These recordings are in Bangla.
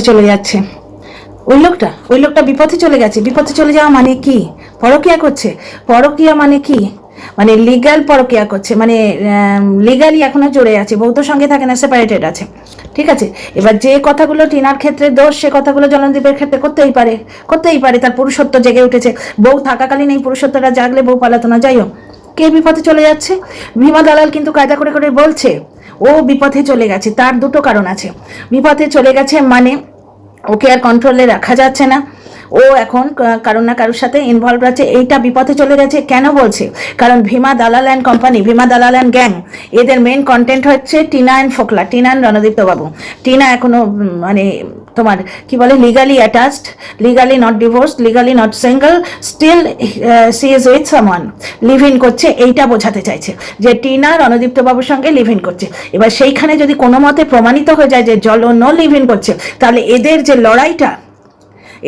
চলে যাচ্ছে। ওই লোকটা বিপথে চলে গেছে। বিপথে চলে যাওয়া মানে কি? পরকিয়া করছে। পরকিয়া মানে কি? মানে লিগ্যাল পরকিয়া করছে, মানে লিগালি এখনো জড়ে আছে, বউ সঙ্গে থাকে না, সেপারেটেড আছে। ঠিক আছে, এবার যে কথাগুলো টিনার ক্ষেত্রে দোষ, সে কথাগুলো জলনদীপের ক্ষেত্রে করতেই পারে। তার পুরুষত্ব জেগে উঠেছে, বউ থাকাকালীন এই পুরুষত্বটা জাগলে বউ পালাতো না। যাই হোক, কে বিপথে চলে যাচ্ছে? ভীমা দালাল কিন্তু কায়দা করে করে বলছে ও বিপথে চলে গেছে। তার দুটো কারণ আছে। বিপথে চলে গেছে মানে ওকে আর কন্ট্রোলে রাখা যাচ্ছে না, ও এখন কারোর না কারোর সাথে ইনভলভ আছে, এইটা বিপথে চলে গেছে। কেন বলছে? কারণ ভীমা দালাল অ্যান্ড কোম্পানি, ভীমা দালাল অ্যান্ড গ্যাং, এদের মেন কন্টেন্ট হচ্ছে টিনা অ্যান্ড ফোকলা, টিনা অ্যান্ড রণদীপ্ত বাবু। টিনা এখনো মানে তোমার কি বলে, legally attached, legally not divorced, legally not single, still she is with someone, live in করছে। এইটা বোঝাতে চাইছে যে টিনা রণদীপ্ত বাবুর সঙ্গে লিভ ইন করছে। এবার সেইখানে যদি কোনো মতে প্রমাণিত হয়ে যায় যে নো লিভ ইন করছে, তাহলে এদের যে লড়াইটা,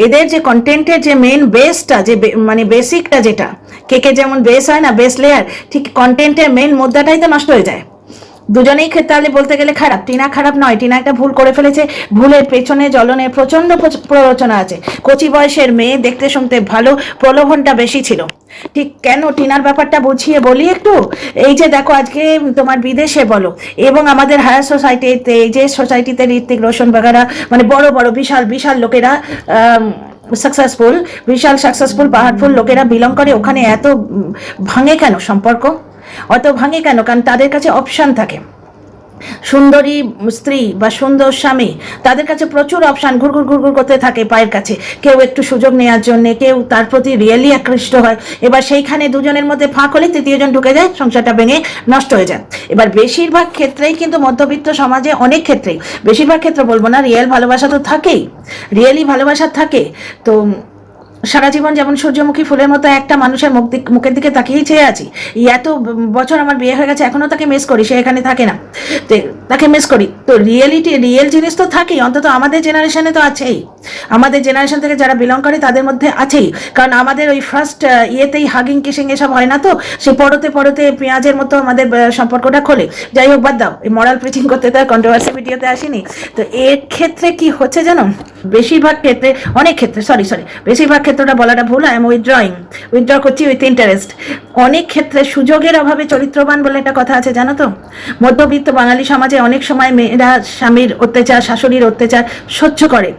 এদের যে কন্টেন্টের যে মেন বেসটা, যে মানে বেসিকটা, যেটা কেকে যেমন বেস হয় না, বেস লেয়ার, ঠিক কন্টেন্টের মেন মুদ্রাটাই তো নষ্ট হয়ে যায়। দুজনেই তাহলে বলতে গেলে খারাপ। টিনা খারাপ নয়, টিনা একটা ভুল করে ফেলেছে। ভুলের পেছনে জ্বলনের প্রচন্ড প্ররোচনা আছে। কচি বয়সের মেয়ে, দেখতে শুনতে ভালো, প্রলোভনটা বেশি ছিল। ঠিক কেন টিনার ব্যাপারটা বুঝিয়ে বলি একটু। এই যে দেখো, আজকে তোমার বিদেশে বলো এবং আমাদের হায়ার সোসাইটিতে, এই যে সোসাইটিতে ঋত্বিক রোশন বাগারা, মানে বড় বড় বিশাল বিশাল লোকেরা বিশাল সাকসেসফুল পাওয়ারফুল লোকেরা বিলং করে, ওখানে এত ভাঙে কেন সম্পর্ক? অত ভাঙে কেন? কারণ তাদের কাছে অপশান থাকে। সুন্দরী স্ত্রী বা সুন্দর স্বামী, তাদের কাছে প্রচুর অপশান ঘুরঘুর ঘুরঘুর করতে থাকে পায়ের কাছে। কেউ একটু সুযোগ নেওয়ার জন্য, কেউ তার প্রতি রিয়েলি আকৃষ্ট হয়। এবার সেইখানে দুজনের মধ্যে ফাঁক হলে তৃতীয়জন ঢুকে যায়, সংসারটা ভেঙে নষ্ট হয়ে যায়। এবার বেশিরভাগ ক্ষেত্রেই কিন্তু মধ্যবিত্ত সমাজে, অনেক ক্ষেত্রেই, বেশিরভাগ ক্ষেত্রে বলবো না, রিয়েল ভালোবাসা তো থাকেই, রিয়েলি ভালোবাসা থাকে। তো সারা জীবন যেমন সূর্যমুখী ফুলের মতো একটা মানুষের মুখের দিকে তাকিয়েই চেয়ে আছি, এত বছর আমার বিয়ে হয়ে গেছে, এখনো তাকে মিস করি, সে এখানে থাকে না, তাকে মিস করি। তো রিয়েল জিনিস তো থাকেই, অন্তত আমাদের জেনারেশনে তো আছেই, আমাদের জেনারেশন থেকে যারা বিলং করে তাদের মধ্যে আছেই। কারণ আমাদের ওই ফার্স্ট ইয়েতেই হাগিং কিসিং এসব হয় না, তো সে পরতে পরতে পেঁয়াজের মতো আমাদের সম্পর্কটা খোলে। যাই হোক, বাদ দাও, এই মরাল প্রিচিং করতে তার কন্ট্রোভার্সি ভিডিওতে আসিনি। তো এর ক্ষেত্রে কি হচ্ছে জানো, বেশিরভাগ ক্ষেত্রে, অনেক ক্ষেত্রে, বেশিরভাগ ক্ষেত্রটা বলাটা ভুল, আই এম উইথড্র করছি উইথ ইন্টারেস্ট। অনেক ক্ষেত্রে সুযোগের অভাবে চরিত্রবান বলে একটা কথা আছে, জানো তো? মধ্যবিত্ত বাঙালি সমাজে অনেক সময় মেয়েরা স্বামীর অত্যাচার, শাশুড়ির অত্যাচার সহ্য করে,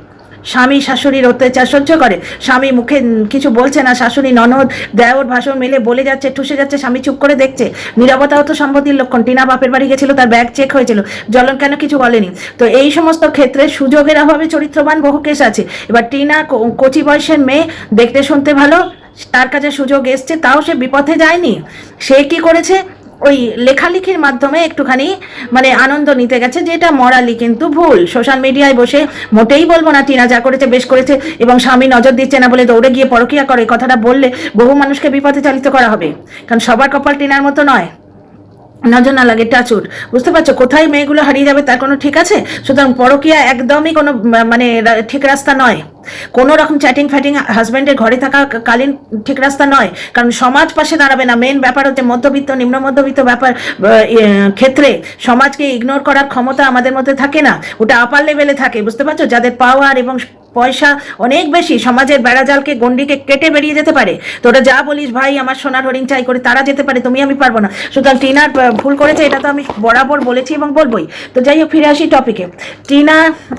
স্বামী শাশুড়ির অত্যাচার সহ্য করে, স্বামী মুখে কিছু বলছে না, শাশুড়ি ননদ দেওর ভাষণ মেলে বলে যাচ্ছে, ঠুসে যাচ্ছে, স্বামী চুপ করে দেখছে। নীরবতাও তো সম্পত্তির লক্ষণ। টিনা বাপের বাড়ি গেছিল, তার ব্যাগ চেক হয়েছিল, জ্বলন কেন কিছু বলেনি? তো এই সমস্ত ক্ষেত্রে সুযোগের অভাবে চরিত্রবান বহু কেস আছে। এবার টিনা কচি বয়সের মেয়ে, দেখতে শুনতে ভালো, তার কাছে সুযোগ এসছে, তাও সে বিপথে যায়নি। সে কি করেছে? ওই লেখালেখির মাধ্যমে একটুখানি মানে আনন্দ নিতে গেছে, যেটা মরালি কিন্তু ভুল। সোশ্যাল মিডিয়ায় বসে, মোটেই বলবো না টিনা যা করেছে বেশ করেছে, এবং স্বামী নজর দিচ্ছে না বলে দৌড়ে গিয়ে পরকিয়া করে, কথাটা বললে বহু মানুষকে বিপথে চালিত করা হবে। কারণ সবার কপাল টিনার মতো নয়, নজর না লাগে, টাচুট। বুঝতে পারছো কোথায় মেয়েগুলো হারিয়ে যাবে তার কোনো ঠিক আছে? সুতরাং পরকিয়া একদমই কোনো মানে ঠিক রাস্তা নয়। কোনো রকম চ্যাটিং ফ্যাটিং হাজব্যান্ডের ঘরে থাকা কালীন ঠিক রাস্তা নয়। কারণ সমাজ পাশে দাঁড়াবে না। মেন ব্যাপার হচ্ছে মধ্যবিত্ত, নিম্ন মধ্যবিত্ত ব্যাপার ক্ষেত্রে সমাজকে ইগনোর করার ক্ষমতা আমাদের মধ্যে থাকে না, ওটা আপার লেভেলে থাকে। বুঝতে পারছো? যাদের পাওয়ার এবং পয়সা অনেক বেশি, সমাজের বেড়াজালকে, গন্ডিকে কেটে বেরিয়ে যেতে পারে। তো ওটা যা বলিস ভাই আমার সোনার হরিণ চাই করে, তারা যেতে পারে, তুমি আমি পারবো না। সুতরাং টিনার ভুল করেছে, এটা তো আমি বরাবর বলেছি এবং বলবোই। তো যাই হোক, ফিরে আসি টপিকে। টিনা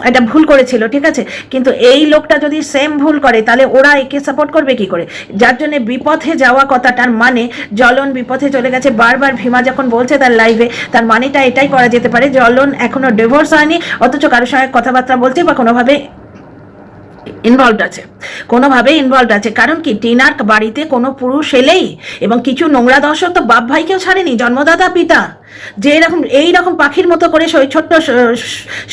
এটা ভুল করেছিল, ঠিক আছে, কিন্তু এই লোকটা যদি সেম ভুল করে, তাহলে ওরা একে সাপোর্ট করবে কি করে? যার জন্য বিপথে যাওয়া কথাটার মানে, জ্বলন বিপথে চলে গেছে। বারবার ভীমা যখন বলছে তার লাইভে, তার মানেটা এটাই করা যেতে পারে, জ্বলন এখনো ডিভোর্স হয়নি, অথচ কারোর সঙ্গে কথাবার্তা বলছে বা কোনোভাবে ইনভলভড আছে, কোনোভাবে ইনভলভড আছে। কারণ কি, টিনার বাড়িতে কোনো পুরুষ এলেই, এবং কিছু নোংরা দর্শক তো বাপ ভাইকেও ছাড়েনি, জন্মদাতা পিতা, যে এরকম এইরকম পাখির মতো করে ওই ছোট্ট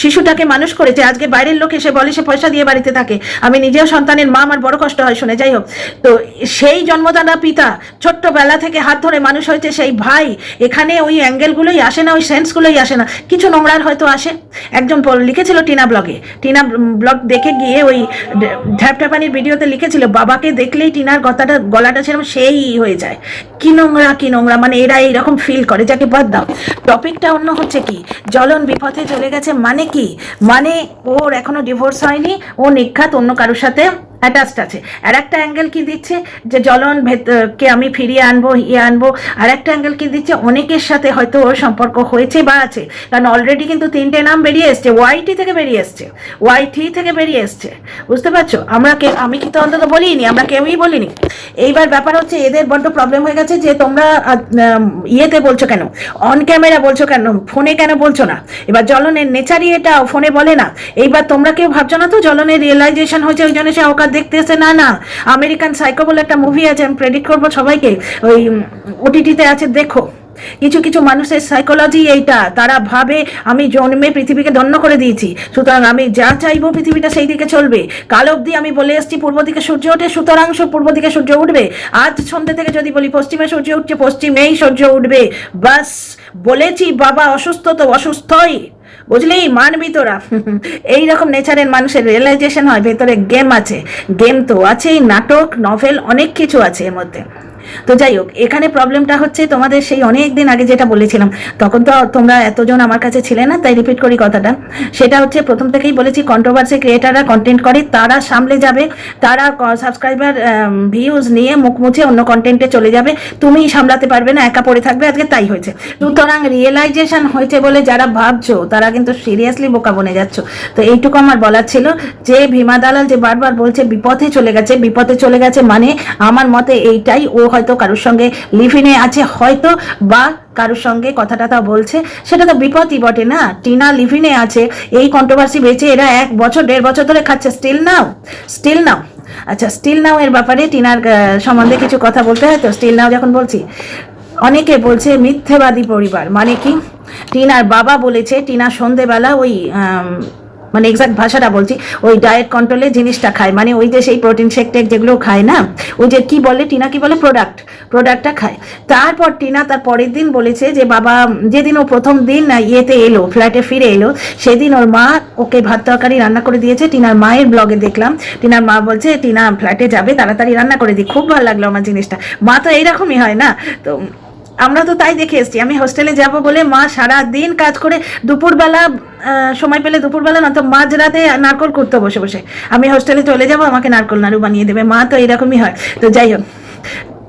শিশুটাকে মানুষ করেছে। আজকে বাইরের লোক এসে বলে সে পয়সা দিয়ে বাড়িতে থাকে, আমি নিজেও সন্তানের মা, আমার বড় কষ্ট হয় শুনে। যাই হোক, তো সেই জন্মদাতা পিতা ছোট্টবেলা থেকে হাত ধরে মানুষ হয়েছে সেই ভাই, এখানে ওই অ্যাঙ্গেলগুলোই আসে না, ওই সেন্সগুলোই আসে না। কিছু নোংরার হয়তো আসে। একজন লিখেছিল টিনা ব্লগ দেখে গিয়ে, ওই ঢ্যাপঢ্যাপানির ভিডিওতে লিখেছিল, বাবাকে দেখলেই টিনার গলাটা সেরকম সেই হয়ে যায়। কি নোংরা, কি নোংরা, মানে এরা এইরকম ফিল করে, যাকে বাদ দাও। টপিকটা অন্য হচ্ছে কি, জ্বলন বিপথে চলে গেছে মানে কি, মানে ওর এখনো ডিভোর্স হয়নি, ও নিঘাত অন্য কারোর সাথে অ্যাটাচড আছে। আর একটা অ্যাঙ্গেল কি দিচ্ছে যে জ্বলন কে আমি ফিরিয়ে আনবো, আনবো। আর একটা অ্যাঙ্গেল কি দিচ্ছে, অনেকের সাথে হয়তো ওর সম্পর্ক হয়েছে বা আছে, কারণ অলরেডি কিন্তু 3টে নাম বেরিয়ে এসছে, ওয়াইটি থেকে বেরিয়ে এসছে, ওয়াইটি থেকে বেরিয়ে এসছে, বুঝতে পারছো? আমি কিন্তু অন্তত বলিনি, আমরা কেউই বলিনি। এইবার ব্যাপার হচ্ছে এদের বড্ড প্রবলেম হয়ে গেছে যে তোমরা ইয়েতে বলছো কেন, অন ক্যামেরা বলছো কেন, ফোনে কেন বলছো না? এবার জ্বলনের নেচারই এটা, ফোনে বলে না। এইবার তোমরা কেউ ভাবছো না তো জ্বলনের রিয়েলাইজেশন হয়েছে ওই জন্য সে অকাত দেখতে এসে? না না, আমেরিকান সাইকো বলে একটা মুভি আছে, আমি প্রেডিক্ট করবো সবাইকে, ওই ওটিটিতে আছে, দেখো। কিছু কিছু মানুষের সাইকোলজি এইটা, তারা ভাবে আমি জন্মে পৃথিবীকে ধন্য করে দিয়েছি, সুতরাং আমি যা চাইবো পৃথিবীটা সেই দিকে চলবে। কাল অবধি আমি বলে এসছি পূর্ব দিকে সূর্য ওঠে, সুতরাং পূর্ব দিকে সূর্য উঠবে। আজ সন্ধ্যে থেকে যদি বলি পশ্চিমে সূর্য উঠছে, পশ্চিমেই সূর্য উঠবে। বাস বলেছি, বাবা অসুস্থ তো অসুস্থই, বুঝলি, মানবি তোরা। এইরকম নেচারের মানুষের রিয়েলাইজেশন হয় ভেতরে গেম আছে, গেম তো আছেই, নাটক নভেল অনেক কিছু আছে এর মধ্যে। তো যাই হোক, এখানে প্রবলেমটা হচ্ছে তোমাদের সেই অনেক দিন আগে যেটা বলেছিলাম, তখন তো তোমরা এতজন আমার কাছে ছিলে না, তাই রিপিট করি কথাটা। সেটা হচ্ছে প্রথম থেকেই বলেছি, কন্ট্রোভার্সি ক্রিয়েটাররা কন্টেন্ট করে, তারা সামলে যাবে, তারা সাবস্ক্রাইবার ভিউজ নিয়ে মুখ মুছে অন্য কন্টেন্টে চলে যাবে, তুমি সামলাতে পারবে না, একা পড়ে থাকবে। আজকে তাই হয়েছে। সুতরাং রিয়েলাইজেশন হয়েছে বলে যারা ভাবছো তারা কিন্তু সিরিয়াসলি বোকা বনে যাচ্ছ। তো এইটুকু আমার বলার ছিল যে ভীমা দালাল যে বারবার বলছে বিপথে চলে গেছে, বিপথে চলে গেছে মানে আমার মতে এইটাই, ও হয়তো কারোর সঙ্গে লিভিনে আছে হয়তো, বা কারোর সঙ্গে কথা টথা বলছে, সেটা তো বিপদই বটে না। টিনা লিভিনে আছে, এই কন্ট্রোভার্সি বেঁচে এরা 1 বছর 1.5 বছর ধরে খাচ্ছে, স্টিল নাও। আচ্ছা, স্টিল নাও এর ব্যাপারে টিনার সম্বন্ধে কিছু কথা বলতে হয়। তো স্টিল নাও যখন বলছি, অনেকে বলছে মিথ্যেবাদী পরিবার, মানে কি? টিনার বাবা বলেছে টিনা সন্ধেবেলা ওই মানে এক্সাক্ট ভাষাটা বলছি, ওই ডায়েট কন্ট্রোলে জিনিসটা খায়, মানে ওই যে সেই প্রোটিন শেক টেক যেগুলো খায় না, ওই যে কি বলে টিনা, কি বলে, প্রোডাক্টটা খায়। তারপর টিনা তার পরের দিন বলেছে যে বাবা, যেদিন ও প্রথম দিন ইয়েতে এলো, ফ্ল্যাটে ফিরে এলো, সেদিন ওর মা ওকে ভাত তরকারি রান্না করে দিয়েছে। টিনার মায়ের ব্লগে দেখলাম, টিনার মা বলছে টিনা ফ্ল্যাটে যাবে, তাড়াতাড়ি রান্না করে দিই। খুব ভালো লাগলো আমার জিনিসটা, মা তো এইরকমই হয় না? তো আমরা তো তাই দেখে এসছি। আমি হোস্টেলে যাব বলে মা সারা দিন কাজ করে, দুপুরবেলা সময় পেলে দুপুরবেলা না তো মাঝরাতে নারকল করতে বসে বসে আমি হোস্টেলে চলে যাব, আমাকে নারকল নাড়ু বানিয়ে দেবে। মা তো এরকমই হয়। তো যাই হোক,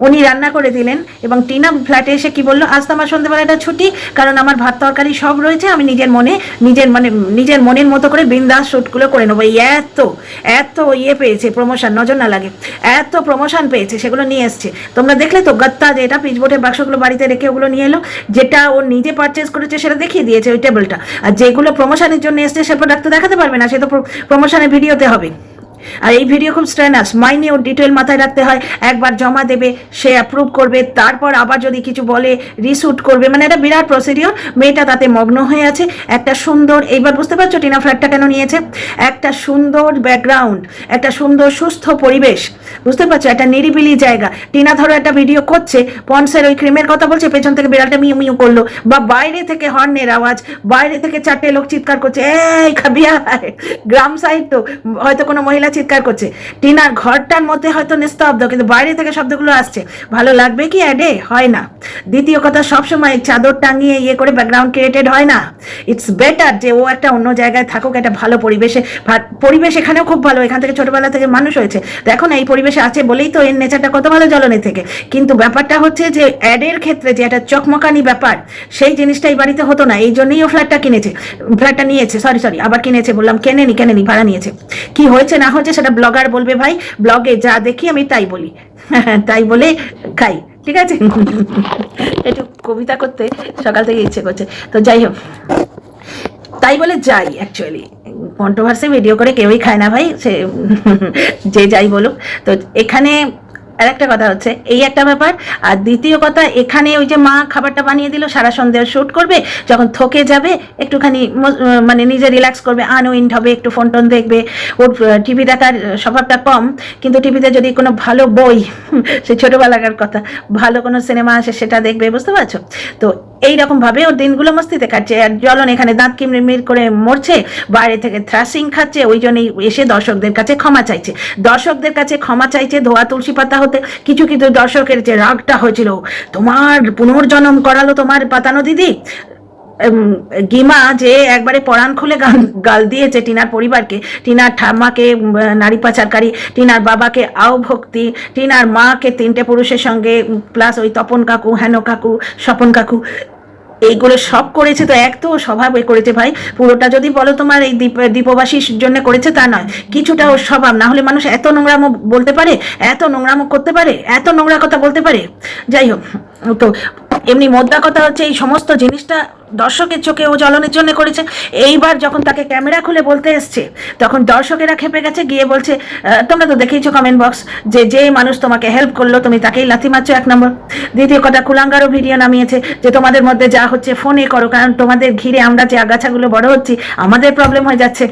উনি রান্না করে দিলেন এবং টিনা ফ্ল্যাটে এসে কি বললো, আজ তো আমার সন্ধ্যেবেলাটা ছুটি, কারণ আমার ভাত তরকারি সব রয়েছে, আমি নিজের মনের মতো করে বিন্দাস শ্যুটগুলো করে নেবো। এত ইয়ে পেয়েছে, প্রমোশন, নজর না লাগে, এত প্রমোশন পেয়েছে, সেগুলো নিয়ে এসছে। তোমরা দেখলে তো, গত্তা যেটা পিচবোর্ডের বাক্সগুলো বাড়িতে রেখে ওগুলো নিয়ে এলো, যেটা ও নিজে পারচেস করেছে সেটা দেখিয়ে দিয়েছে ওই টেবিলটা। আর যেগুলো প্রমোশনের জন্য এসছে সে প্রোডাক্ট তো দেখাতে পারবে না, সে তো প্রমোশনের ভিডিওতে হবে। আর এই ভিডিও খুব স্ট্রেনাস, মাইনিউট ডিটেল মাথায় রাখতে হয়। একবার জমা দেবে, সে অ্যাপ্রুভ করবে, তারপর আবার যদি কিছু বলে রিশুট করবে, মানে এটা বিরাট প্রসিডিওর। মেয়েটা তাতে মগ্ন হয়ে আছে। একটা সুন্দর, এইবার বুঝতে পারছো টিনা ফ্ল্যাটটা কেন নিয়েছে, একটা সুন্দর ব্যাকগ্রাউন্ড, একটা সুন্দর সুস্থ পরিবেশ, বুঝতে পারছো, একটা নিরিবিলি জায়গা। টিনা ধরো একটা ভিডিও করছে, পন্সের ওই ক্রিমের কথা বলছে, পেছন থেকে বিড়ালটা মিউ মিউ করলো, বা বাইরে থেকে হর্নের আওয়াজ, বাইরে থেকে 4টে লোক চিৎকার করছে, এই খাবিয়া, গ্রাম সাইড তো হয়তো কোনো মহিলা চিৎকার করছে। টিনার ঘরটার মধ্যে হয়তো নিস্তব্ধ, কিন্তু বাইরে থেকে শব্দগুলো আসছে, ভালো লাগবে কি অ্যাডে? হয় না। দ্বিতীয় কথা, সবসময় চাদর টাঙিয়ে ইয়ে করে ব্যাকগ্রাউন্ড ক্রিয়েটেড হয় না। ইটস বেটার যে ও একটা অন্য জায়গায় থাকুক, একটা ভালো পরিবেশে। পরিবেশ এখানেও খুব ভালো, এখান থেকে ছোটবেলা থেকে মানুষ হয়েছে, দেখো না এই পরিবেশে আছে বলেই তো এর নেচারটা কত ভালো জ্বলনের থেকে। কিন্তু ব্যাপারটা হচ্ছে যে অ্যাডের ক্ষেত্রে যে একটা চকমকানি ব্যাপার, সেই জিনিসটা এই বাড়িতে হতো না। এই জন্যই ও ফ্ল্যাটটা নিয়েছে, সরি আবার কিনেছে বললাম, কেনেনি, ভাড়া নিয়েছে। কি হয়েছে না হয়েছে সেটা ব্লগার বলবে ভাই, ব্লগে যা দেখি আমি তাই বলি, তাই বলে খাই, ঠিক আছে? একটু কবিতা করতে সকাল থেকে ইচ্ছে করছে। তো যাই হোক, তাই বলে যাই, অ্যাকচুয়ালি কন্ট্রোভার্সি ভিডিও করে কেউই খায় না ভাই, সে যে যাই বলুক। তো এখানে আর একটা কথা হচ্ছে এই একটা ব্যাপার। আর দ্বিতীয় কথা, এখানে ওই যে মা খাবারটা বানিয়ে দিল, সারা সন্ধ্যে শ্যুট করবে, যখন থকে যাবে একটুখানি মানে নিজে রিল্যাক্স করবে, আনউইন্ড হবে, একটু ফোন টোন দেখবে। ওর টিভি দেখার স্বভাবটা কম, কিন্তু টিভিতে যদি কোনো ভালো বই, সে ছোটোবেলাকার কথা, ভালো কোনো সিনেমা আসে সেটা দেখবে, বুঝতে পারছো? তো এইরকমভাবে ওর দিনগুলো মস্তিতে কাটছে। আর জ্বলন এখানে দাঁত কিমড়িমির করে মরছে, বাইরে থেকে থ্রাসিং খাচ্ছে, ওই জন্যই এসে দর্শকদের কাছে ক্ষমা চাইছে, ধোয়া তুলসী পাতা হতে কিছু কিছু দর্শকের যে রাগটা হয়েছিল, তোমার পুনর্জন্ম করালো তোমার পাতানো দিদি। গিমা যে একবারে পরাণ খুলে গাল দিয়েছে টিনার পরিবারকে, টিনার ঠাম্মাকে নারী পাচারকারী, টিনার বাবাকে আও ভক্তি, টিনার মাকে 3টে পুরুষের সঙ্গে, প্লাস ওই তপন কাকু, হেন কাকু, স্বপন কাকু, এইগুলো সব করেছে। তো এক তো স্বভাব করেছে ভাই, পুরোটা যদি বলো তোমার এই দ্বীপবাসীর জন্য করেছে তা নয়, কিছুটা ওর স্বভাব। না হলে মানুষ এত নোংরামো বলতে পারে, এত নোংরামো করতে পারে, এত নোংরা কথা বলতে পারে? যাই হোক, তো এমনি মোদ্দা কথা হচ্ছে এই সমস্ত জিনিসটা দর্শকের চোখে ও জ্বলনের জন্য করেছে। এইবার যখন তাকে ক্যামেরা খুলে বলতে এসছে, তখন দর্শকেরা খেপে গেছে, গিয়ে বলছে তোমরা তো দেখেইছো কমেন্ট বক্স, যে মানুষ তোমাকে হেল্প করলো তুমি তাকেই লাথি মারছো, 1 নম্বর। দ্বিতীয় কথা, কুলাঙ্গারও ভিডিও নামিয়েছে যে তোমাদের মধ্যে যা হচ্ছে ফোনে করো, কারণ তোমাদের ঘিরে আমরা যে আগাছাগুলো বড় হচ্ছি আমাদের প্রবলেম হয়ে যাচ্ছে।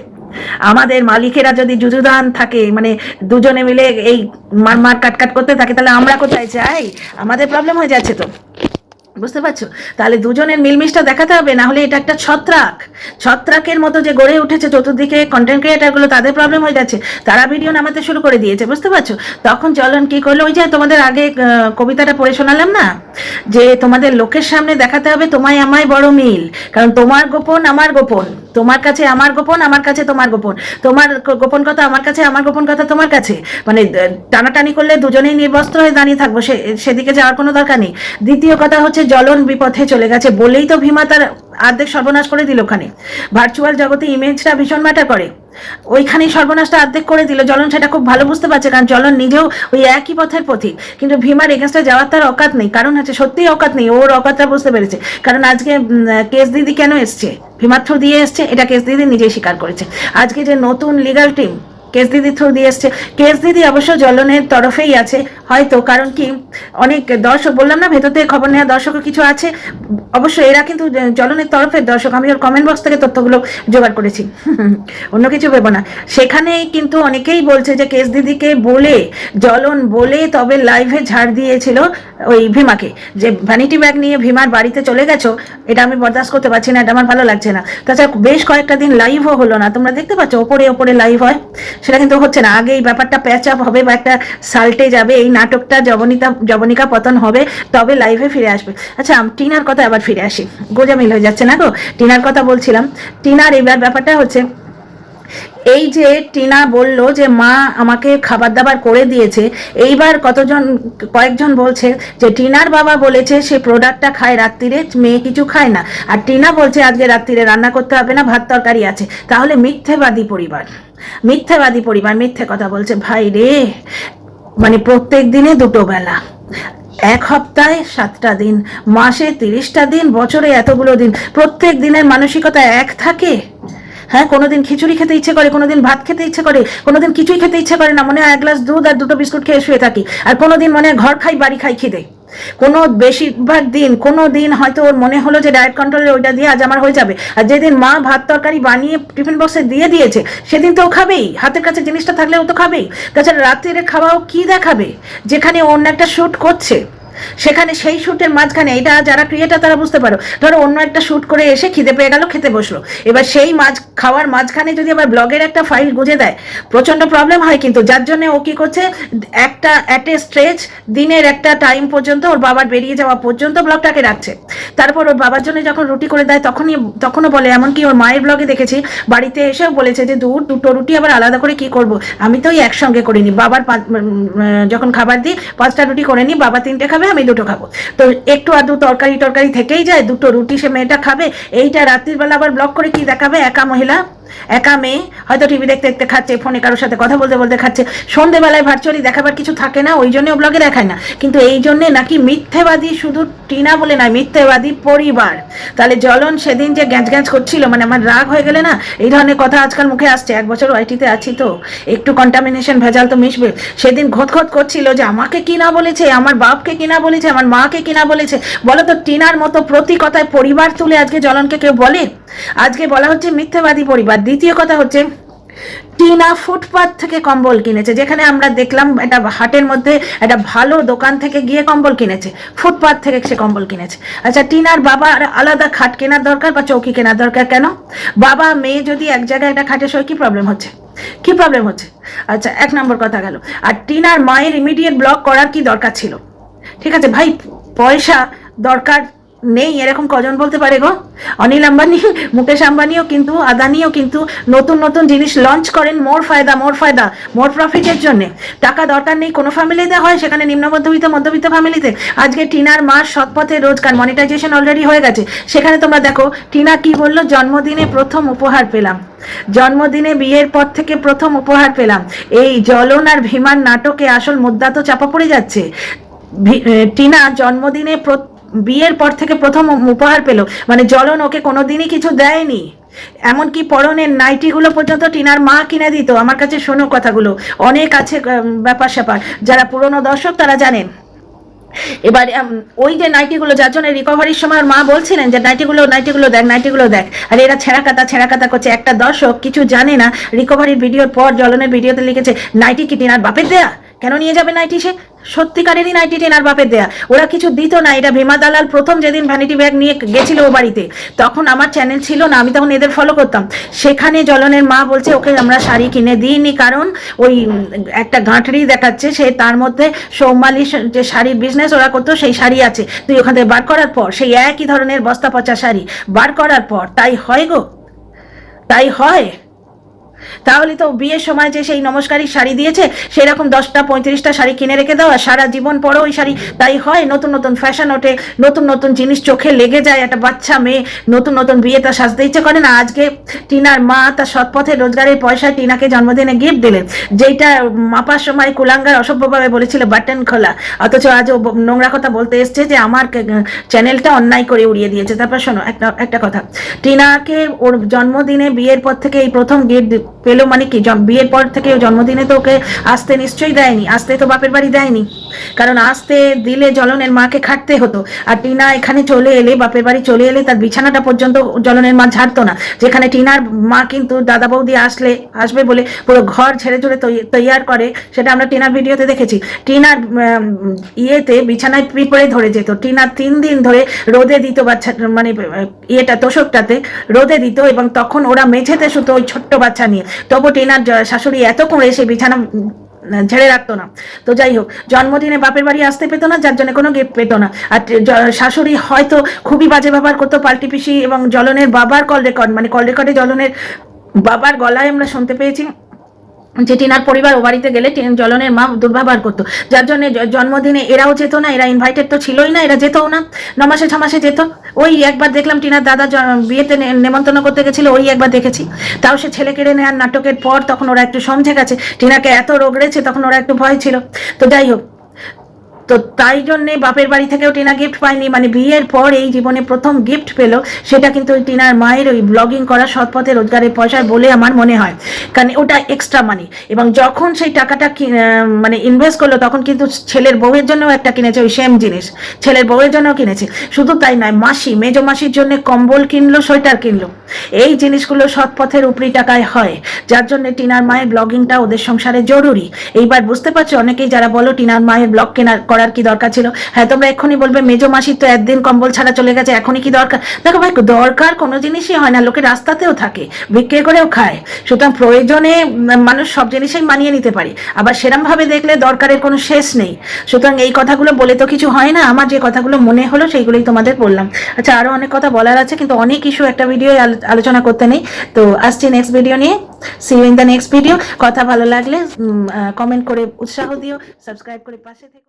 আমাদের মালিকেরা যদি যুযুদান থাকে, মানে দুজনে মিলে এই মার কাট করতে থাকে, তাহলে আমরা কোথায় যাই? আমাদের প্রবলেম হয়ে যাচ্ছে। তো বুঝতে পারছো? তাহলে দুজনের মিলমিশটা দেখাতে হবে, না হলে এটা একটা ছত্রাকের মতো যে গড়ে উঠেছে চতুর্দিকে কন্টেন্ট ক্রিয়েটারগুলো, তাদের প্রবলেম হয়ে যাচ্ছে, তারা ভিডিও নামাতে শুরু করে দিয়েছে। বুঝতে পারছো? তখন জ্বলন কি করলো, ওই যে তোমাদের আগে কবিতাটা পড়ে শোনালাম না, যে তোমাদের লোকের সামনে দেখাতে হবে তোমায় আমায় বড় মিল, কারণ তোমার গোপন আমার গোপন, তোমার কাছে আমার গোপন, আমার কাছে তোমার গোপন, তোমার গোপন কথা আমার কাছে, আমার গোপন কথা তোমার কাছে, মানে টানাটানি করলে দুজনেই নির্বস্ত্র হয়ে দাঁড়িয়ে থাকবো, সেদিকে যাওয়ার কোনো দরকার নেই। দ্বিতীয় কথা হচ্ছে জ্বলন বিপথে চলে গেছে বলেই তো ভীমা তার অর্ধেক সর্বনাশ করে দিল। ওখানে ভার্চুয়াল জগতে ইমেজটা ভীষণ ম্যাটার করে, ওইখানেই সর্বনাশটা অর্ধেক করে দিল জ্বলন। সেটা খুব ভালো বুঝতে পারছে, কারণ জ্বলন নিজেও ওই একই পথের পথিক, কিন্তু ভীমার এগেন্স্টে যাওয়ার তার অকাত নেই। কারণ হচ্ছে সত্যিই অকাত নেই, ওর অকাতটা বুঝতে পেরেছে। কারণ আজকে কেস দিদি কেন এসছে, ভীমার থ্রু দিয়ে এসছে, এটা কেস দিদি নিজেই স্বীকার করেছে। আজকে যে নতুন লিগাল টিম কেস দিদি থ্রু দিয়ে এসছে, কেস দিদি অবশ্য জ্বলনের তরফেই আছে হয়তো, কারণ কি অনেক দর্শক, বললাম না ভেতর থেকে খবর নেওয়া দর্শকও কিছু আছে, অবশ্য এরা কিন্তু জ্বলনের তরফের দর্শক। আমি ওর কমেন্ট বক্স থেকে তথ্যগুলো জোগাড় করেছি, অন্য কিছু ভেবো না। সেখানেই কিন্তু অনেকেই বলছে যে কেস দিদিকে বলে, জ্বলন বলে তবে লাইভে ঝাড় দিয়েছিল ওই ভীমাকে, যে ভ্যানিটি ব্যাগ নিয়ে ভীমার বাড়িতে চলে গেছো, এটা আমি বরদাস্ত করতে পারছি না, এটা আমার ভালো লাগছে না। তাছাড়া বেশ কয়েকটা দিন লাইভও হলো না, তোমরা দেখতে পাচ্ছ ওপরে ওপরে লাইভ হয়, সেটা কিন্তু হচ্ছে না। আগে এই ব্যাপারটা প্যাচ আপ হবে বা একটা সাল্টে যাবে, এই নাটকটা জবনিকা পতন হবে, তবে লাইভে ফিরে আসবে। আচ্ছা, টিনার কথা আবার ফিরে আসি, গোজামিল হয়ে যাচ্ছে না গো। টিনার কথা বলছিলাম, টিনার এইবার ব্যাপারটা হচ্ছে এই যে টিনা বলল যে মা আমাকে খাবার দাবার করে দিয়েছে, এইবার কয়েকজন বলছে যে টিনার বাবা বলেছে সে প্রোডাক্টটা খায় রাত্রিরে, মেয়ে কিছু খায় না, আর টিনা বলছে আজকে রাত্রিরে রান্না করতে হবে না, ভাত তরকারি আছে। তাহলে মিথ্যেবাদী পরিবার মিথ্যে কথা বলছে। ভাই রে, মানে প্রত্যেক দিনে 2টো বেলা, 1 সপ্তাহে 7টা দিন, মাসে 30টা দিন, বছরে এতগুলো দিন, প্রত্যেক দিনের মানসিকতা এক থাকে? হ্যাঁ, কোনোদিন খিচুড়ি খেতে ইচ্ছে করে, কোনোদিন ভাত খেতে ইচ্ছে করে, কোনোদিন কিছুই খেতে ইচ্ছে করে না, মনে হয় 1 গ্লাস দুধ আর 2টো বিস্কুট খেয়ে শুয়ে থাকি, আর কোনোদিন মনে হয় ঘর খাই বাড়ি খাই খিদে। বেশিরভাগ দিন কোনো দিন হয়তো ওর মনে হলো যে ডায়েট কন্ট্রোলে ওইটা দিয়ে আজ আমার হয়ে যাবে, আর যেদিন মা ভাত তরকারি বানিয়ে টিফিন বক্সে দিয়ে দিয়েছে সেদিন তো ও খাবেই, হাতের কাছে জিনিসটা থাকলে ও তো খাবেই। তাছাড়া রাত্রিরে খাওয়াও কি দেখাবে, যেখানে অন্য একটা শ্যুট করছে, সেখানে সেই শ্যুটের মাঝখানে, এটা যারা ক্রিয়েটার তারা বুঝতে পারো, ধরো অন্য একটা শ্যুট করে এসে খিদে পেয়ে গেল, খেতে বসলো, এবার সেই খাওয়ার মাঝখানে যদি আবার ব্লগের একটা ফাইল গুঁজে দেয়, প্রচন্ড প্রবলেম হয়। কিন্তু যার জন্য ও কি করছে, একটা অ্যাট এ স্ট্রেচ দিনের একটা টাইম পর্যন্ত, ওর বাবার বেরিয়ে যাওয়া পর্যন্ত ব্লগটাকে রাখছে। তারপর ওর বাবার জন্য যখন রুটি করে দেয় তখনও বলে, এমনকি ওর মায়ের ব্লগে দেখেছি বাড়িতে এসেও বলেছে যে 2টো রুটি আবার আলাদা করে কি করব, আমি তো ওই একসঙ্গে করিনি, বাবার যখন খাবার দিই 5টা রুটি করে নিই, বাবা 3টে খাবে, আমি 2টো খাবো, তো একটু আধটু তরকারি থেকেই যায়, 2টো রুটি সে মেয়েটা খাবে। এইটা রাত্রির বেলা আবার ব্লগ করে কি দেখাবে, একা মহিলা, একা মেয়ে, হয়তো টিভি দেখতে দেখতে খাচ্ছে, ফোনে কারোর সাথে কথা বলতে বলতে খাচ্ছে, সন্ধ্যেবেলায় ভার্চুয়ালি দেখাবার কিছু থাকে না, ওই জন্য ব্লগে দেখায় না। কিন্তু এই জন্যে নাকি মিথ্যেবাদী শুধু টিনা বলে নয়, মিথ্যেবাদী পরিবার। তাহলে জ্বলন সেদিন যে গ্যাঁচ করছিল, মানে আমার রাগ হয়ে গেলে না এই ধরনের কথা আজকাল মুখে আসছে, 1 বছর ওয়াইটিতে আছি তো একটু কন্টামিনেশন ভেজাল তো মিশবে। সেদিন ঘোত করছিল যে আমাকে কি না বলেছে, আমার বাপকে কি না বলেছে, আমার মাকে কি না বলেছে। বলো তো, টিনার মতো প্রতি কথায় পরিবার তুলে আজকে জ্বলনকে কেউ বলে? আজকে বলা হচ্ছে মিথ্যেবাদী পরিবার। দ্বিতীয় কথা হচ্ছে, টিনা ফুটপাথ থেকে কম্বল কিনেছে, যেখানে আমরা দেখলাম একটা হাটের মধ্যে একটা ভালো দোকান থেকে গিয়ে কম্বল কিনেছে, ফুটপাথ থেকে সে কম্বল কিনেছে। আচ্ছা, টিনার বাবার আলাদা খাট কেনার দরকার বা চৌকি কেনার দরকার কেন? বাবা মেয়ে যদি এক জায়গায় একটা খাটে শোয়, কি প্রবলেম হচ্ছে? কি প্রবলেম হচ্ছে? আচ্ছা, 1 নম্বর কথা গেল। আর টিনার মায়ের ইমিডিয়েট ব্লক করার কি দরকার ছিল? ঠিক আছে ভাই, পয়সা দরকার নেই এরকম কজন বলতে পারে গো? অনিল আম্বানি, মুকেশ আম্বানিও কিন্তু, আদানিও কিন্তু নতুন নতুন জিনিস লঞ্চ করেন মোর ফায়দা মোর প্রফিটের জন্য। টাকা দরকার নেই কোনো ফ্যামিলিতে হয়, সেখানে নিম্ন মধ্যবিত্ত ফ্যামিলিতে। আজকে টিনার মার সৎপথে রোজগার, মনিটাইজেশন অলরেডি হয়ে গেছে। সেখানে তোমরা দেখো টিনা কি বললো, জন্মদিনে প্রথম উপহার পেলাম, জন্মদিনে বিয়ের পর থেকে প্রথম উপহার পেলাম। এই জ্বলন আর ভিমান নাটকে আসল মুদ্রা তো চাপা পড়ে যাচ্ছে। টিনা জন্মদিনে বিয়ের পর থেকে প্রথম উপহার পেল, মানে জ্বলন ওকে কোনোদিনই কিছু দেয়নি। এমনকি পরনের নাইটিগুলো পর্যন্ত টিনার মা কিনে দিত। আমার কাছে শোনো কথাগুলো, অনেক আছে ব্যাপার স্যাপার, যারা পুরনো দর্শক তারা জানেন। এবার ওই যে নাইটিগুলো, যার জন্য রিকভারির সময় মা বলছিলেন যে নাইটিগুলো দেখ, আর এরা ছেঁড়া কাটা করছে। একটা দর্শক কিছু জানে না, রিকভারির ভিডিওর পর জ্বলনের ভিডিওতে লিখেছে, নাইটি কি টিনার বাপের দেয়া? কেন নিয়ে যাবে নাইটি? সে সত্যিকারেরই নাইটি টিনার বাপের দেয়া, ওরা কিছু দিত না। এটা ভীমা দালাল প্রথম যেদিন ভ্যানিটি ব্যাগ নিয়ে গেছিল ও বাড়িতে, তখন আমার চ্যানেল ছিল না, আমি তখন এদের ফলো করতাম। সেখানে জ্বলনের মা বলছে ওকে আমরা শাড়ি কিনে দিইনি, কারণ ওই একটা গাঁঠরি দেখাচ্ছে, সে তার মধ্যে সৌমালি যে শাড়ির বিজনেস ওরা করতো সেই শাড়ি আছে, তুই ওখান থেকে বার করার পর সেই একই ধরনের বস্তা পচা শাড়ি বার করার পর, তাই হয় গো, তাই হয়। তাহলে তো বিয়ের সময় যে সেই নমস্কারী শাড়ি দিয়েছে সেরকম 10টা 35টা শাড়ি কিনে রেখে দেওয়া, সারা জীবন পরও ওই শাড়ি, তাই হয়। নতুন নতুন ফ্যাশন ওঠে, নতুন নতুন জিনিস চোখে লেগে যায়। একটা বাচ্চা মেয়ে নতুন নতুন বিয়ে তার সাজতে ইচ্ছে করে না। আজকে টিনার মা তার সৎপথে রোজগারের পয়সায় টিনাকে জন্মদিনে গিফট দিলেন, যেইটা মাপার সময় কুলাঙ্গার অসভ্যভাবে বলেছিল বাটন খোলা, অথচ আজ ও নোংরা কথা বলতে এসছে যে আমার চ্যানেলটা অন্যায় করে উড়িয়ে দিয়েছে। তারপর শোনো একটা কথা, টিনাকে ওর জন্মদিনে বিয়ের পর থেকে এই প্রথম গিফট পেলো, মানে কি বিয়ের পর থেকে জন্মদিনে তো ওকে আসতে নিশ্চয়ই দেয়নি, আসতে তো বাপের বাড়ি দেয়নি, কারণ আসতে দিলে জ্বলনের মাকে খাটতে হতো। আর টিনা এখানে চলে এলে, বাপের বাড়ি চলে এলে, তার বিছানাটা পর্যন্ত জ্বলনের মা ঝাড়তো না। যেখানে টিনার মা কিন্তু দাদা বৌদি আসবে বলে পুরো ঘর ঝেড়ে ঝুড়ে তৈয়ার করে, সেটা আমরা টিনার ভিডিওতে দেখেছি। টিনার ইয়েতে বিছানায় পিঁপড়ে ধরে যেত, টিনা 3 দিন ধরে রোদে দিত, বাচ্চা মানে ইয়েটা তোষকটাতে রোদে দিত, এবং তখন ওরা মেঝেতে শুতো ওই ছোট্ট বাচ্চা নিয়ে। তবু টিনার শাশুড়ি এত করে সে বিছানা ঝেড়ে রাখতো না। তো যাই হোক, জন্মদিনে বাপের বাড়ি আসতে পেতো না, যার জন্য কোনো গিফট পেতো না। আর শাশুড়ি হয়তো খুবই বাজে ব্যবহার করতো পাল্টি পিসি এবং জ্বলনের বাবার কল রেকর্ডে জ্বলনের বাবার গলায় আমরা শুনতে পেয়েছি যে টিনার পরিবার ও বাড়িতে গেলে জ্বলনের মা দুর্ব্যবহার করতো, যার জন্য জন্মদিনে এরাও যেত না, এরা ইনভাইটেড তো ছিলই না, এরা যেতও না। 9 মাসে 6 মাসে যেত। ওই একবার দেখলাম টিনার দাদা বিয়েতে নেমন্তন্ন করতে গেছিল, ওই একবার দেখেছি। তাও সে ছেলে কেড়ে নেওয়ার নাটকের পর তখন ওরা একটু সমঝে গেছে, টিনাকে এত রোগড়েছে তখন ওরা একটু ভয় ছিল। তো যাই হোক, তো তাই জন্যে বাপের বাড়ি থেকেও টিনা গিফট পায়নি, মানে বিয়ের পর এই জীবনে প্রথম গিফট পেল, সেটা কিন্তু ওই টিনার মায়ের ওই ব্লগিং করা সৎপথে রোজগারের পয়সার বলে আমার মনে হয়, কারণ ওটা এক্সট্রা মানি। এবং যখন সেই টাকাটা মানে ইনভেস্ট করলো, তখন কিন্তু ছেলের বউয়ের জন্যও একটা কিনেছে, ওই সেম জিনিস ছেলের বউয়ের জন্যও কিনেছে। শুধু তাই নয়, মেজো মাসির জন্য কম্বল কিনলো, সোয়েটার কিনলো। এই জিনিসগুলো সৎপথের উপরি টাকায় হয়, যার জন্য টিনার মায়ের ব্লগিংটা ওদের সংসারে জরুরি। এইবার বুঝতে পারছো অনেকেই যারা বলো টিনার মায়ের ব্লগ করার কি দরকার ছিল। হ্যাঁ, তোমরা এক্ষুনি বলবে মেজো মাসির তো একদিন কম্বল ছাড়া চলে গেছে, এখনই কি দরকার? দেখো ভাই, দরকার কোনো জিনিসই হয় না, লোকে রাস্তাতেও থাকে, বিক্রি করেও খায়। সুতরাং প্রয়োজনে মানুষ সব জিনিসই মানিয়ে নিতে পারে, আবার সেরম ভাবে দেখলে দরকারের কোনো শেষ নেই। সুতরাং এই কথাগুলো বলে তো কিছু হয় না, আমার যে কথাগুলো মনে হলো সেইগুলোই তোমাদের বললাম। আচ্ছা, আরো অনেক কথা বলার আছে, কিন্তু অনেক ইস্যু একটা ভিডিও আলোচনা করতে নেই। তো আসছি নেক্সট ভিডিও নিয়ে। See you in the next video. কথা ভালো লাগলে কমেন্ট করে উৎসাহ দিও, সাবস্ক্রাইব করে পাশে থেকো।